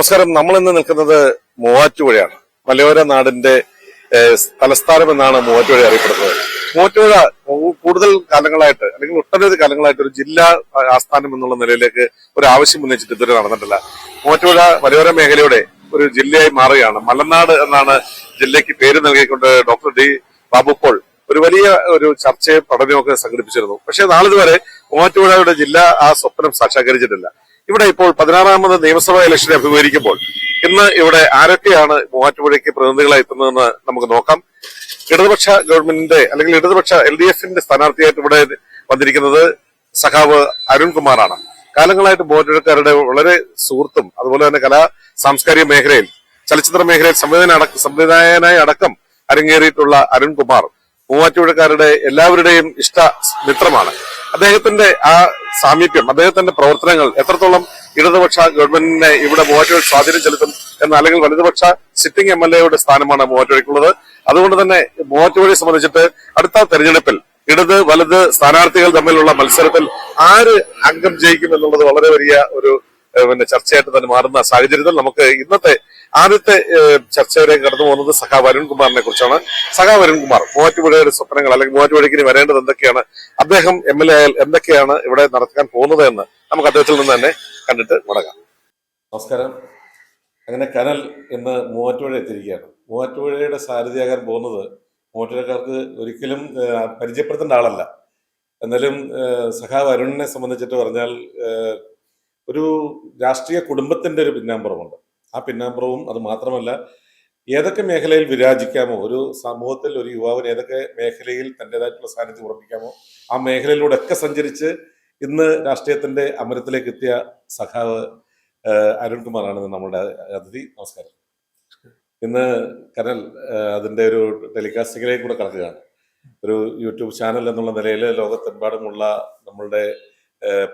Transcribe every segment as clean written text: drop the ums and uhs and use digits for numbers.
നമസ്കാരം. നമ്മൾ ഇന്ന് നിൽക്കുന്നത് മൂവാറ്റുപുഴയാണ്. മലയോര നാടിന്റെ തലസ്ഥാനം എന്നാണ് മൂവാറ്റുപുഴ അറിയപ്പെടുന്നത്. മൂവാറ്റുപുഴ കൂടുതൽ കാലങ്ങളായിട്ട് അല്ലെങ്കിൽ ഒട്ടനവധി കാലങ്ങളായിട്ട് ഒരു ജില്ലാ ആസ്ഥാനം എന്നുള്ള നിലയിലേക്ക് ഒരു ആവശ്യം ഉന്നയിച്ചിട്ട് ഇതുവരെ നടന്നിട്ടില്ല. മൂവാറ്റുപുഴ മലയോര മേഖലയുടെ ഒരു ജില്ലയായി മാറുകയാണ്. മലനാട് എന്നാണ് ജില്ലയ്ക്ക് പേര് നൽകിക്കൊണ്ട് ഡോക്ടർ ഡി ബാബു പോൾ ഒരു വലിയ ഒരു ചർച്ചയും പഠനവും സംഘടിപ്പിച്ചിരുന്നു. പക്ഷേ നാളിതുവരെ മൂവാറ്റുപുഴയുടെ ജില്ല ആ സ്വപ്നം സാക്ഷാത്കരിച്ചിട്ടില്ല. ഇവിടെ ഇപ്പോൾ 16ാമത് നിയമസഭാ ഇലക്ഷനെ അഭിമുഖീകരിക്കുമ്പോൾ ഇന്ന് ഇവിടെ ആരൊക്കെയാണ് മൂവാറ്റുപുഴയ്ക്ക് പ്രതിനിധികളായി എത്തുന്നതെന്ന് നമുക്ക് നോക്കാം. ഇടതുപക്ഷ ഗവൺമെന്റിന്റെ അല്ലെങ്കിൽ ഇടതുപക്ഷ LDF-ന്റെ സ്ഥാനാർത്ഥിയായിട്ട് ഇവിടെ വന്നിരിക്കുന്നത് സഖാവ് അരുൺകുമാറാണ്. കാലങ്ങളായിട്ട് മൂവാറ്റുപുഴക്കാരുടെ വളരെ സുഹൃത്തും അതുപോലെ തന്നെ കലാ സാംസ്കാരിക മേഖലയിൽ ചലച്ചിത്ര മേഖലയിൽ സംവിധായകനായി അടക്കം അരങ്ങേറിയിട്ടുള്ള അരുൺകുമാർ മൂവാറ്റുപുഴക്കാരുടെ എല്ലാവരുടെയും ഇഷ്ട മിത്രമാണ്. അദ്ദേഹത്തിന്റെ ആ സാമീപ്യം, അദ്ദേഹത്തിന്റെ പ്രവർത്തനങ്ങൾ എത്രത്തോളം ഇടതുപക്ഷ ഗവൺമെന്റിനെ ഇവിടെ മൂവാറ്റുപുഴ സ്വാധീനം ചെലുത്തും എന്ന അല്ലെങ്കിൽ വലതുപക്ഷ സിറ്റിംഗ് MLA-യുടെ സ്ഥാനമാണ് മൂവാറ്റുപുഴയ്ക്കുള്ളത്. അതുകൊണ്ട് തന്നെ മൂവാറ്റുപുഴയെ സംബന്ധിച്ചിട്ട് അടുത്ത തെരഞ്ഞെടുപ്പിൽ ഇടത് വലത് സ്ഥാനാർത്ഥികൾ തമ്മിലുള്ള മത്സരത്തിൽ ആര് അംഗം ജയിക്കും എന്നുള്ളത് വളരെ വലിയ ഒരു ചർച്ചയായിട്ട് തന്നെ മാറുന്ന സാഹചര്യത്തിൽ നമുക്ക് ഇന്നത്തെ ആദ്യത്തെ ചർച്ചയിലേക്ക് കടന്നു പോകുന്നത് സഖാവ് അരുൺകുമാറിനെ കുറിച്ചാണ്. സഖാവ് അരുൺകുമാർ മൂവാറ്റുപുഴയുടെ സ്വപ്നങ്ങൾ അല്ലെങ്കിൽ മൂവാറ്റുപുഴയ്ക്ക് ഇനി വരേണ്ടത് എന്തൊക്കെയാണ്, അദ്ദേഹം MLA ആയാൽ എന്തൊക്കെയാണ് ഇവിടെ നടക്കാൻ പോകുന്നത് എന്ന് നമുക്ക് അദ്ദേഹത്തിൽ നിന്ന് തന്നെ കണ്ടിട്ട് മടങ്ങാം. നമസ്കാരം. അങ്ങനെ കനൽ ഇന്ന് മൂവാറ്റുപുഴ എത്തിയിരിക്കുകയാണ്. മൂവാറ്റുപുഴയുടെ സാരഥിയാകാൻ പോകുന്നത് മൂവാറ്റുപുഴക്കാർക്ക് ഒരിക്കലും പരിചയപ്പെടുത്തേണ്ട ആളല്ല. എന്നാലും സഖാവ് അരുണിനെ സംബന്ധിച്ചിട്ട് പറഞ്ഞാൽ ഒരു രാഷ്ട്രീയ കുടുംബത്തിന്റെ ഒരു പിന്നാമ്പുറമുണ്ട്. ആ പിന്നാമ്പുറവും അത് മാത്രമല്ല, ഏതൊക്കെ മേഖലയിൽ വിരാജിക്കാമോ, ഒരു സമൂഹത്തിൽ ഒരു യുവാവിന് ഏതൊക്കെ മേഖലയിൽ തൻ്റെതായിട്ടുള്ള സാന്നിധ്യം ഉറപ്പിക്കാമോ ആ മേഖലയിലൂടെ ഒക്കെ സഞ്ചരിച്ച് ഇന്ന് രാഷ്ട്രീയത്തിന്റെ അമരത്തിലേക്ക് എത്തിയ സഖാവ് അരുൺകുമാറാണ് നമ്മുടെ അതിഥി. നമസ്കാരം. ഇന്ന് കനൽ അതിന്റെ ഒരു ടെലികാസ്റ്റിങ്ങിലേക്ക് കൂടെ കടക്കുകയാണ്. ഒരു യൂട്യൂബ് ചാനൽ എന്നുള്ള നിലയിൽ ലോകത്തെമ്പാടുമുള്ള നമ്മളുടെ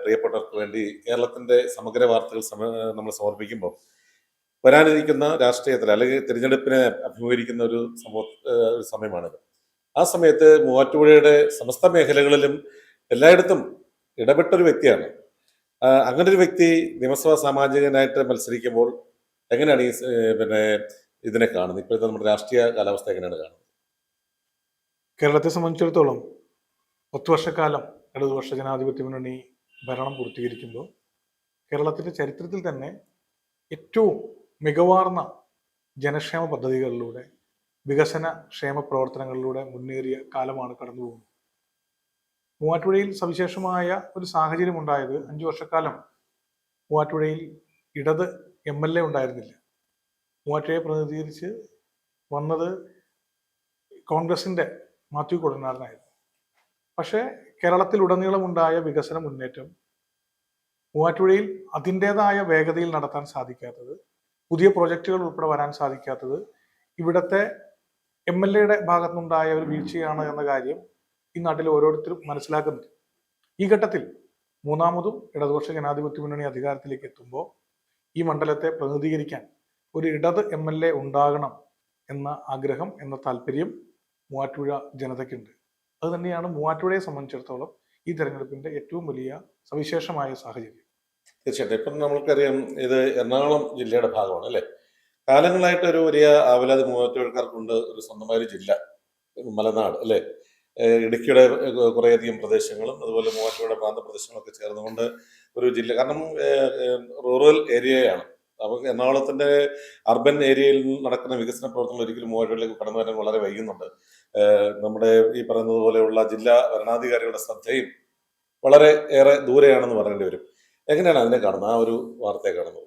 പ്രിയപ്പെട്ടവർക്ക് വേണ്ടി കേരളത്തിന്റെ സമഗ്ര വാർത്തകൾ നമ്മൾ സമർപ്പിക്കുമ്പോൾ വരാനിരിക്കുന്ന രാഷ്ട്രീയത്തിൽ അല്ലെങ്കിൽ തിരഞ്ഞെടുപ്പിനെ അഭിമുഖീകരിക്കുന്ന ഒരു സമയമാണിത്. ആ സമയത്ത് മൂവാറ്റുപുഴയുടെ സമസ്ത മേഖലകളിലും എല്ലായിടത്തും ഇടപെട്ടൊരു വ്യക്തിയാണ്. അങ്ങനെ ഒരു വ്യക്തി നിയമസഭാ സാമാജികനായിട്ട് മത്സരിക്കുമ്പോൾ എങ്ങനെയാണ് ഇതിനെ കാണുന്നത്? ഇപ്പോഴത്തെ നമ്മുടെ രാഷ്ട്രീയ കാലാവസ്ഥ എങ്ങനെയാണ് കാണുന്നത്? കേരളത്തെ സംബന്ധിച്ചിടത്തോളം 10 വർഷക്കാലം ഇടതുപക്ഷ ജനാധിപത്യ മുന്നണി ഭരണം പൂർത്തീകരിക്കുമ്പോൾ കേരളത്തിന്റെ ചരിത്രത്തിൽ തന്നെ ഏറ്റവും മികവാർന്ന ജനക്ഷേമ പദ്ധതികളിലൂടെ വികസന ക്ഷേമ പ്രവർത്തനങ്ങളിലൂടെ മുന്നേറിയ കാലമാണ് കടന്നു പോകുന്നത്. മൂവാറ്റുപുഴയിൽ സവിശേഷമായ ഒരു സാഹചര്യം ഉണ്ടായത് 5 വർഷക്കാലം മൂവാറ്റുപുഴയിൽ ഇടത് MLA ഉണ്ടായിരുന്നില്ല. മൂവാറ്റുപുഴയെ പ്രതിനിധീകരിച്ച് വന്നത് കോൺഗ്രസിന്റെ മാത്യു കൊടനാടനായിരുന്നു. പക്ഷേ കേരളത്തിലുടനീളമുണ്ടായ വികസന മുന്നേറ്റം മൂവാറ്റുപുഴയിൽ അതിൻ്റെതായ വേഗതയിൽ നടത്താൻ സാധിക്കാത്തത്, പുതിയ പ്രോജക്റ്റുകൾ ഉൾപ്പെടെ വരാൻ സാധിക്കാത്തത് ഇവിടുത്തെ MLA-യുടെ ഭാഗത്തുനിന്നുണ്ടായ ഒരു വീഴ്ചയാണ് എന്ന കാര്യം ഈ നാട്ടിൽ ഓരോരുത്തരും മനസ്സിലാക്കുന്നുണ്ട്. ഈ ഘട്ടത്തിൽ മൂന്നാമതും ഇടതുപക്ഷ ജനാധിപത്യ മുന്നണി അധികാരത്തിലേക്ക് എത്തുമ്പോൾ ഈ മണ്ഡലത്തെ പ്രതിനിധീകരിക്കാൻ ഒരു ഇടത് MLA ഉണ്ടാകണം എന്ന ആഗ്രഹം, എന്ന താല്പര്യം മൂവാറ്റുപുഴ ജനതയ്ക്കുണ്ട്. അത് തന്നെയാണ് മൂവാറ്റുപുഴയെ സംബന്ധിച്ചിടത്തോളം ഈ തെരഞ്ഞെടുപ്പിന്റെ ഏറ്റവും വലിയ സവിശേഷമായ സാഹചര്യം. തീർച്ചയായിട്ടും. ഇപ്പം നമ്മൾക്കറിയാം, ഇത് എറണാകുളം ജില്ലയുടെ ഭാഗമാണ് അല്ലെ. കാലങ്ങളായിട്ട് ഒരു വലിയ ആവലാതി മൂവാറ്റുപുഴക്കാർക്കുണ്ട്, ഒരു സ്വന്തമായ ഒരു ജില്ല മലനാട് അല്ലെ. ഇടുക്കിയുടെ കുറേയധികം പ്രദേശങ്ങളും അതുപോലെ മൂവാറ്റുപുഴ പ്രാന്തപ്രദേശങ്ങളൊക്കെ ചേർന്നുകൊണ്ട് ഒരു ജില്ല. കാരണം റൂറൽ ഏരിയയാണ്. നമുക്ക് എറണാകുളത്തിന്റെ അർബൻ ഏരിയയിൽ നടക്കുന്ന വികസന പ്രവർത്തനങ്ങൾ ഒരിക്കലും മൂവാറ്റുപുഴയിലേക്ക് കടന്നു വരാൻ വളരെ വൈകുന്നുണ്ട്. നമ്മുടെ ഈ പറയുന്നത് പോലെയുള്ള ജില്ലാ ഭരണാധികാരികളുടെ ശ്രദ്ധയും വളരെ ഏറെ ദൂരെയാണെന്ന് പറയേണ്ടി വരും. എങ്ങനെയാണ് അതിനെ കാണുന്നത്, ആ ഒരു വാർത്തയെ കാണുന്നത്?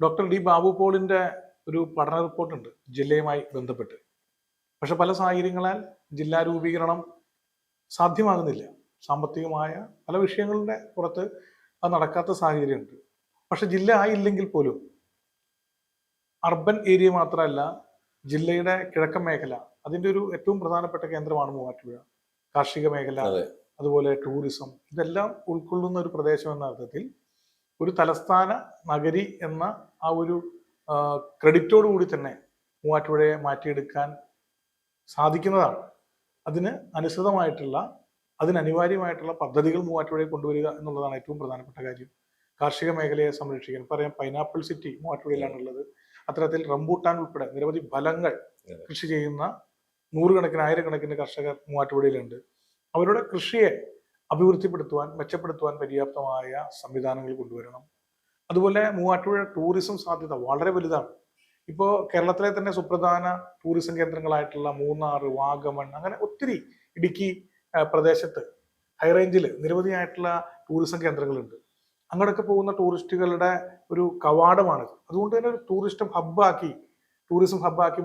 ഡോക്ടർ ഡി ബാബു പോളിന്റെ ഒരു പഠന റിപ്പോർട്ടുണ്ട് ജില്ലയുമായി ബന്ധപ്പെട്ട്. പക്ഷെ പല സാഹചര്യങ്ങളാൽ ജില്ലാ രൂപീകരണം സാധ്യമാകുന്നില്ല. സാമ്പത്തികമായ പല വിഷയങ്ങളുടെ പുറത്ത് അത് നടക്കാത്ത സാഹചര്യമുണ്ട്. പക്ഷെ ജില്ല ആയില്ലെങ്കിൽ പോലും അർബൻ ഏരിയ മാത്രമല്ല, ജില്ലയുടെ കിഴക്കൻ മേഖല അതിൻ്റെ ഒരു ഏറ്റവും പ്രധാനപ്പെട്ട കേന്ദ്രമാണ് മൂവാറ്റുപുഴ. കാർഷിക മേഖല, അതുപോലെ ടൂറിസം, ഇതെല്ലാം ഉൾക്കൊള്ളുന്ന ഒരു പ്രദേശം എന്ന അർത്ഥത്തിൽ ഒരു തലസ്ഥാന നഗരി എന്ന ആ ഒരു ക്രെഡിറ്റോടു കൂടി തന്നെ മൂവാറ്റുപുഴയെ മാറ്റിയെടുക്കാൻ സാധിക്കുന്നതാണ്. അതിന് അനുസൃതമായിട്ടുള്ള, അതിനനിവാര്യമായിട്ടുള്ള പദ്ധതികൾ മൂവാറ്റുപുഴയെ കൊണ്ടുവരിക എന്നുള്ളതാണ് ഏറ്റവും പ്രധാനപ്പെട്ട കാര്യം. കാർഷിക മേഖലയെ സംരക്ഷിക്കാൻ. പറയാം, പൈനാപ്പിൾ സിറ്റി മൂവാറ്റുപുഴയിലാണുള്ളത്. അത്തരത്തിൽ റംബൂട്ടാൻ ഉൾപ്പെടെ നിരവധി ഫലങ്ങൾ കൃഷി ചെയ്യുന്ന നൂറുകണക്കിന് ആയിരക്കണക്കിന് കർഷകർ മൂവാറ്റുപുഴയിലുണ്ട്. അവരുടെ കൃഷിയെ അഭിവൃദ്ധിപ്പെടുത്തുവാൻ, മെച്ചപ്പെടുത്തുവാൻ പര്യാപ്തമായ സംവിധാനങ്ങൾ കൊണ്ടുവരണം. അതുപോലെ മൂവാറ്റുപുഴ ടൂറിസം സാധ്യത വളരെ വലുതാണ്. ഇപ്പോൾ കേരളത്തിലെ തന്നെ സുപ്രധാന ടൂറിസം കേന്ദ്രങ്ങളായിട്ടുള്ള മൂന്നാർ, വാഗമൺ, അങ്ങനെ ഒത്തിരി, ഇടുക്കി പ്രദേശത്ത് ഹൈറേഞ്ചിൽ നിരവധിയായിട്ടുള്ള ടൂറിസം കേന്ദ്രങ്ങളുണ്ട്. അങ്ങോട്ടൊക്കെ പോകുന്ന ടൂറിസ്റ്റുകളുടെ ഒരു കവാടമാണ്. അതുകൊണ്ട് തന്നെ ഒരു ടൂറിസം ഹബ്ബാക്കി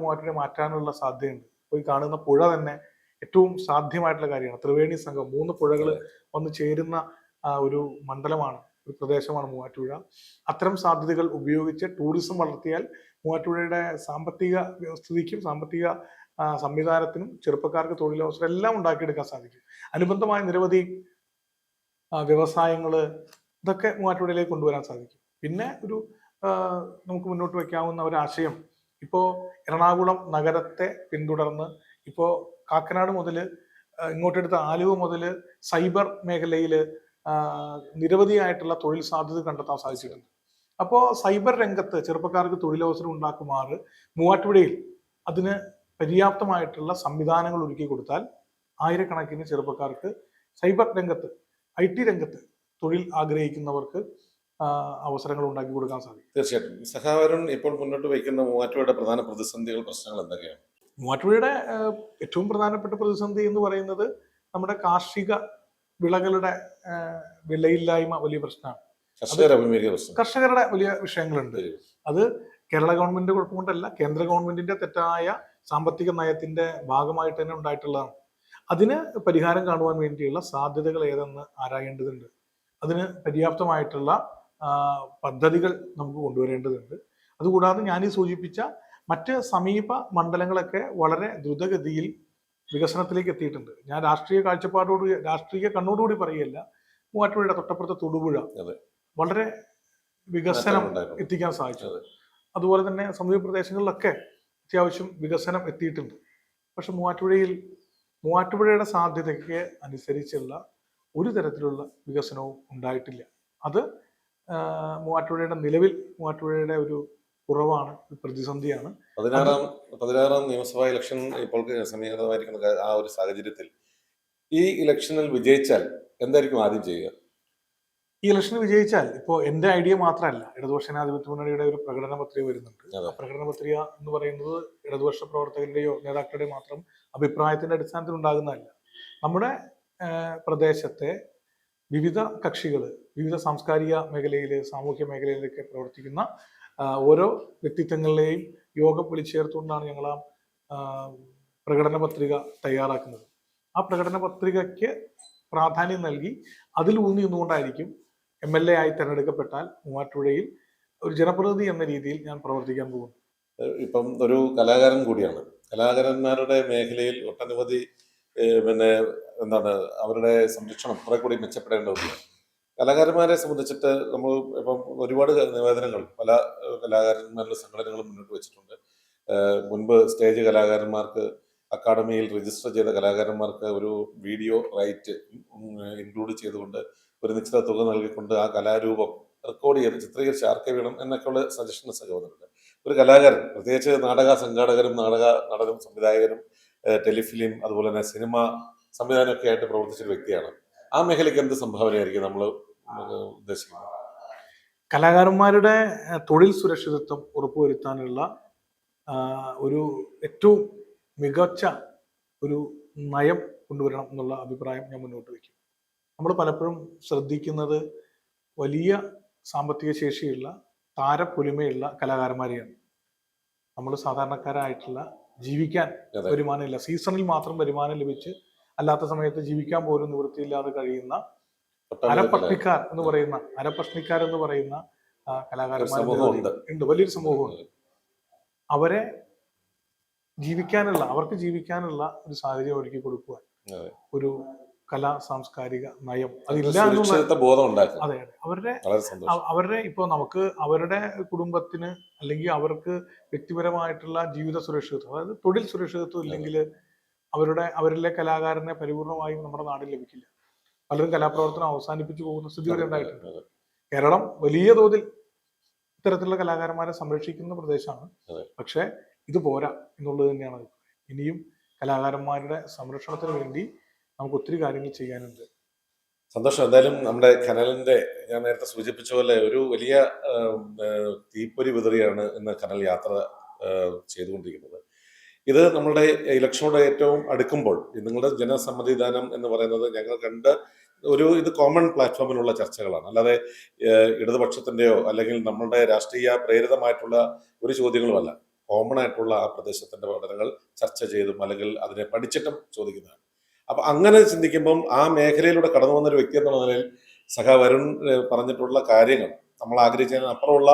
മൂവാറ്റുപുഴ മാറ്റാനുള്ള സാധ്യതയുണ്ട്. പോയി കാണുന്ന പുഴ തന്നെ ഏറ്റവും സാധ്യമായിട്ടുള്ള കാര്യമാണ്. ത്രിവേണി സംഘം 3 പുഴകൾ വന്ന് ചേരുന്ന ഒരു മണ്ഡലമാണ്, ഒരു പ്രദേശമാണ് മൂവാറ്റുപുഴ. അത്തരം സാധ്യതകൾ ഉപയോഗിച്ച് ടൂറിസം വളർത്തിയാൽ മൂവാറ്റുപുഴയുടെ സാമ്പത്തിക വ്യവസ്ഥിതിക്കും സാമ്പത്തിക സംവിധാനത്തിനും ചെറുപ്പക്കാർക്ക് തൊഴിലവസരം എല്ലാം ഉണ്ടാക്കിയെടുക്കാൻ സാധിക്കും. അനുബന്ധമായ നിരവധി വ്യവസായങ്ങൾ, ഇതൊക്കെ മൂവാറ്റുപുഴയിലേക്ക് കൊണ്ടുവരാൻ സാധിക്കും. പിന്നെ ഒരു നമുക്ക് മുന്നോട്ട് വയ്ക്കാവുന്ന ഒരാശയം, ഇപ്പോൾ എറണാകുളം നഗരത്തെ പിന്തുടർന്ന് ഇപ്പോൾ കാക്കനാട് മുതൽ ഇങ്ങോട്ടെടുത്ത ആലുവ മുതൽ സൈബർ മേഖലയിൽ നിരവധിയായിട്ടുള്ള തൊഴിൽ സാധ്യത കണ്ടെത്താൻ സാധിച്ചിട്ടുണ്ട്. അപ്പോൾ സൈബർ രംഗത്ത് ചെറുപ്പക്കാർക്ക് തൊഴിലവസരം ഉണ്ടാക്കുമാറ് മൂവാറ്റുപുഴയിൽ അതിന് പര്യാപ്തമായിട്ടുള്ള സംവിധാനങ്ങൾ ഒരുക്കി കൊടുത്താൽ ആയിരക്കണക്കിന് ചെറുപ്പക്കാർക്ക് സൈബർ രംഗത്ത്, IT രംഗത്ത് തൊഴിൽ ആഗ്രഹിക്കുന്നവർക്ക് അവസരങ്ങൾ ഉണ്ടാക്കി കൊടുക്കാൻ സാധിക്കും. തീർച്ചയായിട്ടും. സഹാവരൻ ഇപ്പോൾ മുന്നോട്ട് വയ്ക്കുന്ന മൂവാറ്റുപുഴയുടെ പ്രധാന പ്രതിസന്ധികൾ, പ്രശ്നങ്ങൾ എന്തൊക്കെയാണ്? മൂവാറ്റുപുഴയുടെ ഏറ്റവും പ്രധാനപ്പെട്ട പ്രതിസന്ധി എന്ന് പറയുന്നത് നമ്മുടെ കാർഷിക വിളകളുടെ വിലയില്ലായ്മ വലിയ പ്രശ്നമാണ്. കർഷകരുടെ വലിയ വിഷയങ്ങളുണ്ട്. അത് കേരള ഗവൺമെന്റ് കുഴപ്പം കൊണ്ടല്ല, കേന്ദ്ര ഗവൺമെന്റിന്റെ തെറ്റായ സാമ്പത്തിക നയത്തിന്റെ ഭാഗമായിട്ട് തന്നെ ഉണ്ടായിട്ടുള്ളതാണ്. അതിന് പരിഹാരം കാണുവാൻ വേണ്ടിയുള്ള സാധ്യതകൾ ഏതെന്ന് ആരായേണ്ടതുണ്ട്. അതിന് പര്യാപ്തമായിട്ടുള്ള പദ്ധതികൾ നമുക്ക് കൊണ്ടുവരേണ്ടതുണ്ട്. അതുകൂടാതെ ഞാനീ സൂചിപ്പിച്ച മറ്റ് സമീപ മണ്ഡലങ്ങളൊക്കെ വളരെ ദ്രുതഗതിയിൽ വികസനത്തിലേക്ക് എത്തിയിട്ടുണ്ട്. ഞാൻ രാഷ്ട്രീയ കണ്ണോടുകൂടി പറയുകയല്ല. മൂവാറ്റുപുഴയുടെ തൊട്ടപ്പുറത്തെ തൊടുപുഴ വളരെ വികസനം എത്തിക്കാൻ സാധിച്ചു. അതുപോലെ തന്നെ സമീപ പ്രദേശങ്ങളിലൊക്കെ അത്യാവശ്യം വികസനം എത്തിയിട്ടുണ്ട്. പക്ഷെ മൂവാറ്റുപുഴയുടെ സാധ്യതയ്ക്ക് അനുസരിച്ചുള്ള ഒരു തരത്തിലുള്ള വികസനവും ഉണ്ടായിട്ടില്ല. അത് മൂവാറ്റുപുഴയുടെ ഒരു കുറവാണ്, പ്രതിസന്ധിയാണ്. 16ാം നിയമസഭാ ഇലക്ഷൻ ഇപ്പോൾ സമീപമായിരിക്കുന്ന ആ ഒരു സാഹചര്യത്തിൽ ഈ ഇലക്ഷനിൽ വിജയിച്ചാൽ എന്തായിരിക്കും ആദ്യം ചെയ്യുക? ഈ ഇലക്ഷന് വിജയിച്ചാൽ, ഇപ്പോൾ എന്റെ ഐഡിയ മാത്രമല്ല, ഇടതുപക്ഷ ജനാധിപത്യ മുന്നണിയുടെ ഒരു പ്രകടന പത്രിക വരുന്നുണ്ട്. ആ പ്രകടന പത്രിക എന്ന് പറയുന്നത് ഇടതുപക്ഷ പ്രവർത്തകരുടെയോ നേതാക്കളുടെ മാത്രം അഭിപ്രായത്തിന്റെ അടിസ്ഥാനത്തിൽ ഉണ്ടാകുന്നതല്ല. നമ്മുടെ പ്രദേശത്തെ വിവിധ കക്ഷികൾ, വിവിധ സാംസ്കാരിക മേഖലയിൽ, സാമൂഹ്യ മേഖലയിലൊക്കെ പ്രവർത്തിക്കുന്ന ഓരോ വ്യക്തിത്വങ്ങളിലെയും യോഗം വിളിച്ചേർത്തുകൊണ്ടാണ് ഞങ്ങൾ ആ പ്രകടന പത്രിക തയ്യാറാക്കുന്നത്. ആ പ്രകടന പത്രികയ്ക്ക് പ്രാധാന്യം നൽകി അതിൽ ഊന്നി നിന്നുകൊണ്ടായിരിക്കും MLA ആയി തെരഞ്ഞെടുക്കപ്പെട്ടാൽ മൂവാറ്റുപുഴയിൽ ഒരു ജനപ്രതിനിധി എന്ന രീതിയിൽ ഞാൻ പ്രവർത്തിക്കാൻ പോകുന്നു. ഇപ്പം ഒരു കലാകാരൻ കൂടിയാണ്. കലാകാരന്മാരുടെ മേഖലയിൽ ഒട്ടനവധി അവരുടെ സംരക്ഷണം കുറെ കൂടി മെച്ചപ്പെടേണ്ടതുണ്ട്. കലാകാരന്മാരെ സംബന്ധിച്ചിട്ട് നമ്മൾ ഇപ്പം ഒരുപാട് നിവേദനങ്ങൾ പല കലാകാരന്മാരുടെ സംഘടനകളും മുന്നോട്ട് വെച്ചിട്ടുണ്ട്. മുൻപ് സ്റ്റേജ് കലാകാരന്മാർക്ക്, അക്കാഡമിയിൽ രജിസ്റ്റർ ചെയ്ത കലാകാരന്മാർക്ക് ഒരു വീഡിയോ റൈറ്റ് ഇൻക്ലൂഡ് ചെയ്തുകൊണ്ട് ഒരു നിശ്ചിത തുക നൽകിക്കൊണ്ട് ആ കലാരൂപം റെക്കോർഡ് ചെയ്ത് ചിത്രീകരിച്ച് ആർക്കൈവിടണം എന്നൊക്കെയുള്ള സജഷൻസ് ഒക്കെ വന്നിട്ടുണ്ട്. ഒരു കലാകാരൻ, പ്രത്യേകിച്ച് നാടക സംഘാടകരും നടനും സംവിധായകരും ടെലിഫിലിം അതുപോലെ തന്നെ സിനിമ സംവിധാനമൊക്കെ ആയിട്ട് പ്രവർത്തിച്ചൊരു വ്യക്തിയാണ്. ആ മേഖലയ്ക്ക് എന്ത് സംഭാവനയായിരിക്കും നമ്മൾ ഉദ്ദേശിക്കുന്നത്? കലാകാരന്മാരുടെ തൊഴിൽ സുരക്ഷിതത്വം ഉറപ്പുവരുത്താനുള്ള ഒരു ഏറ്റവും മികച്ച ഒരു നയം കൊണ്ടുവരണം എന്നുള്ള അഭിപ്രായം ഞാൻ മുന്നോട്ട് വയ്ക്കും. നമ്മൾ പലപ്പോഴും ശ്രദ്ധിക്കുന്നത് വലിയ സാമ്പത്തിക ശേഷിയുള്ള, താരപ്പൊലിമയുള്ള കലാകാരന്മാരെയാണ്. നമ്മൾ സാധാരണക്കാരായിട്ടുള്ള, ജീവിക്കാൻ വരുമാനമില്ല, സീസണിൽ മാത്രം വരുമാനം ലഭിച്ച് അല്ലാത്ത സമയത്ത് ജീവിക്കാൻ പോലും നിവൃത്തിയില്ലാതെ കഴിയുന്ന അരപ്പഷ്ണിക്കാർ എന്ന് പറയുന്ന കലാകാരന്മാരുണ്ട്. വലിയൊരു സമൂഹമുണ്ട്. അവർക്ക് ജീവിക്കാനുള്ള ഒരു സാഹചര്യം ഒരുക്കി കൊടുക്കുവാൻ ഒരു കലാ സാംസ്കാരിക നയം അതില്ല എന്നുള്ള, അതെ, അവരുടെ ഇപ്പോൾ നമുക്ക് അവരുടെ കുടുംബത്തിന് അല്ലെങ്കിൽ അവർക്ക് വ്യക്തിപരമായിട്ടുള്ള ജീവിത സുരക്ഷിതത്വം, അതായത് തൊഴിൽ സുരക്ഷിതത്വം ഇല്ലെങ്കിൽ അവരിലെ കലാകാരനെ പരിപൂർണമായും നമ്മുടെ നാട്ടിൽ ലഭിക്കില്ല. പലരും കലാപ്രവർത്തനം അവസാനിപ്പിച്ചു പോകുന്ന സ്ഥിതി വരെ ഉണ്ടായിട്ടുണ്ട്. കേരളം വലിയ തോതിൽ ഇത്തരത്തിലുള്ള കലാകാരന്മാരെ സംരക്ഷിക്കുന്ന പ്രദേശമാണ്. അതെ. പക്ഷെ ഇത് പോരാ എന്നുള്ളത് തന്നെയാണ് അഭിപ്രായം. ഇനിയും കലാകാരന്മാരുടെ സംരക്ഷണത്തിന് വേണ്ടി നമുക്ക് ഒത്തിരി കാര്യങ്ങൾ ചെയ്യാനുണ്ട്. സന്തോഷം. എന്തായാലും നമ്മുടെ കനലിന്റെ, ഞാൻ നേരത്തെ സൂചിപ്പിച്ച പോലെ ഒരു വലിയ തീപ്പൊരി വിതറിയാണ് ഇന്ന് കനൽ യാത്ര ചെയ്തുകൊണ്ടിരിക്കുന്നത്. ഇത് നമ്മളുടെ ഇലക്ഷനോട് ഏറ്റവും അടുക്കുമ്പോൾ നിങ്ങളുടെ ജനസമ്മതിദാനം എന്ന് പറയുന്നത് ഞങ്ങൾ കണ്ട് ഇത് കോമൺ പ്ലാറ്റ്ഫോമിലുള്ള ചർച്ചകളാണ്. അല്ലാതെ ഇടതുപക്ഷത്തിന്റെയോ അല്ലെങ്കിൽ നമ്മളുടെ രാഷ്ട്രീയ പ്രേരിതമായിട്ടുള്ള ഒരു ചോദ്യങ്ങളുമല്ല. കോമൺ ആയിട്ടുള്ള ആ പ്രദേശത്തിന്റെ പഠനങ്ങൾ ചർച്ച ചെയ്തും അല്ലെങ്കിൽ അതിനെ പഠിച്ചിട്ടും ചോദിക്കുന്നതാണ്. അപ്പൊ അങ്ങനെ ചിന്തിക്കുമ്പം ആ മേഖലയിലൂടെ കടന്നു വന്നൊരു വ്യക്തി എന്നുള്ള നിലയിൽ വരുൺ പറഞ്ഞിട്ടുള്ള കാര്യങ്ങൾ നമ്മൾ ആഗ്രഹിച്ചതിന് അപ്പുറമുള്ള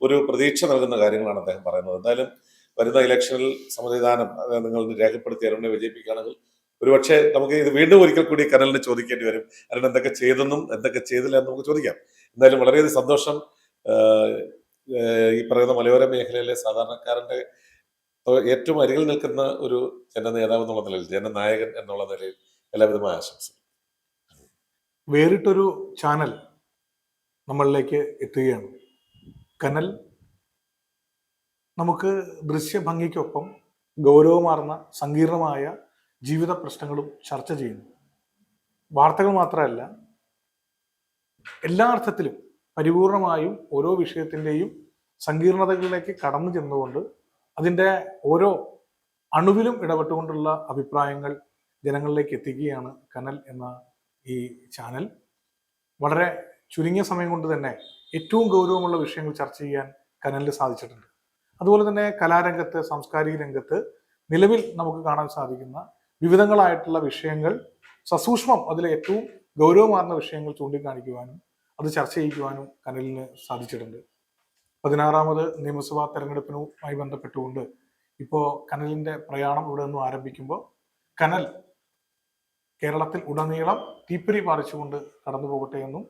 ഒരു പ്രതീക്ഷ നൽകുന്ന കാര്യങ്ങളാണ് അദ്ദേഹം പറയുന്നത്. എന്തായാലും വരുന്ന ഇലക്ഷനിൽ സമ്മതിദാനം നിങ്ങൾ രേഖപ്പെടുത്തി അരുണിനെ വിജയിപ്പിക്കുകയാണെങ്കിൽ ഒരുപക്ഷെ നമുക്ക് ഇത് വീണ്ടും ഒരിക്കൽ കൂടി കനലിന് ചോദിക്കേണ്ടി വരും. അരുൺ എന്തൊക്കെ ചെയ്തെന്നും എന്തൊക്കെ ചെയ്തില്ല എന്ന് നമുക്ക് ചോദിക്കാം. എന്തായാലും വളരെയധികം സന്തോഷം. ഈ പറയുന്ന മലയോര മേഖലയിലെ സാധാരണക്കാരന്റെ ഏറ്റവും അരികിൽ നിൽക്കുന്ന ഒരു ജനനേതാവ് എന്നുള്ള നിലയിൽ, ജനനായകൻ എന്നുള്ള നിലയിൽ എല്ലാവിധമായ ആശംസ. വേറിട്ടൊരു ചാനൽ നമ്മളിലേക്ക് എത്തുകയാണ്. കനൽ നമുക്ക് ദൃശ്യഭംഗിക്കൊപ്പം ഗൗരവമാർന്ന സങ്കീർണമായ ജീവിത പ്രശ്നങ്ങളും ചർച്ച ചെയ്യുന്നു. വാർത്തകൾ മാത്രമല്ല, എല്ലാ അർത്ഥത്തിലും പരിപൂർണമായും ഓരോ വിഷയത്തിൻ്റെയും സങ്കീർണതകളിലേക്ക് കടന്നു ചെന്നുകൊണ്ട് അതിൻ്റെ ഓരോ അണുവിലും ഇടപെട്ടുകൊണ്ടുള്ള അഭിപ്രായങ്ങൾ ജനങ്ങളിലേക്ക് എത്തിക്കുകയാണ് കനൽ എന്ന ഈ ചാനൽ. വളരെ ചുരുങ്ങിയ സമയം കൊണ്ട് തന്നെ ഏറ്റവും ഗൗരവമുള്ള വിഷയങ്ങൾ ചർച്ച ചെയ്യാൻ കനലിന് സാധിച്ചിട്ടുണ്ട്. അതുപോലെ തന്നെ കലാരംഗത്ത്, സാംസ്കാരിക രംഗത്ത് നിലവിൽ നമുക്ക് കാണാൻ സാധിക്കുന്ന വിവിധങ്ങളായിട്ടുള്ള വിഷയങ്ങൾ സസൂക്ഷ്മം, അതിലെ ഏറ്റവും ഗൗരവമാർന്ന വിഷയങ്ങൾ ചൂണ്ടിക്കാണിക്കുവാനും അത് ചർച്ച ചെയ്യിക്കുവാനും കനലിന് സാധിച്ചിട്ടുണ്ട്. 16ാമത് നിയമസഭാ തെരഞ്ഞെടുപ്പിനുമായി ബന്ധപ്പെട്ടുകൊണ്ട് ഇപ്പോൾ കനലിന്റെ പ്രയാണം ഇവിടെ നിന്നും ആരംഭിക്കുമ്പോൾ കനൽ കേരളത്തിൽ ഉടനീളം തീപ്പൊരി പാറിച്ചുകൊണ്ട് കടന്നു പോകട്ടെ എന്നും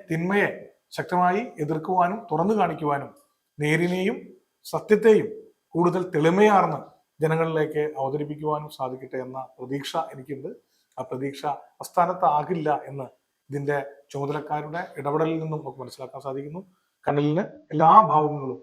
തിന്മയെ ശക്തമായി എതിർക്കുവാനും തുറന്നു കാണിക്കുവാനും നേരിനെയും സത്യത്തെയും കൂടുതൽ തെളിമയാർന്ന് ജനങ്ങളിലേക്ക് അവതരിപ്പിക്കുവാനും സാധിക്കട്ടെ എന്ന പ്രതീക്ഷ എനിക്കുണ്ട്. ആ പ്രതീക്ഷ അസ്ഥാനത്താകില്ല എന്ന് ഇതിന്റെ ചുമതലക്കാരുടെ ഇടപെടലിൽ നിന്നും നമുക്ക് മനസ്സിലാക്കാൻ സാധിക്കുന്നു. കനലിന് എല്ലാ ഭാവങ്ങളും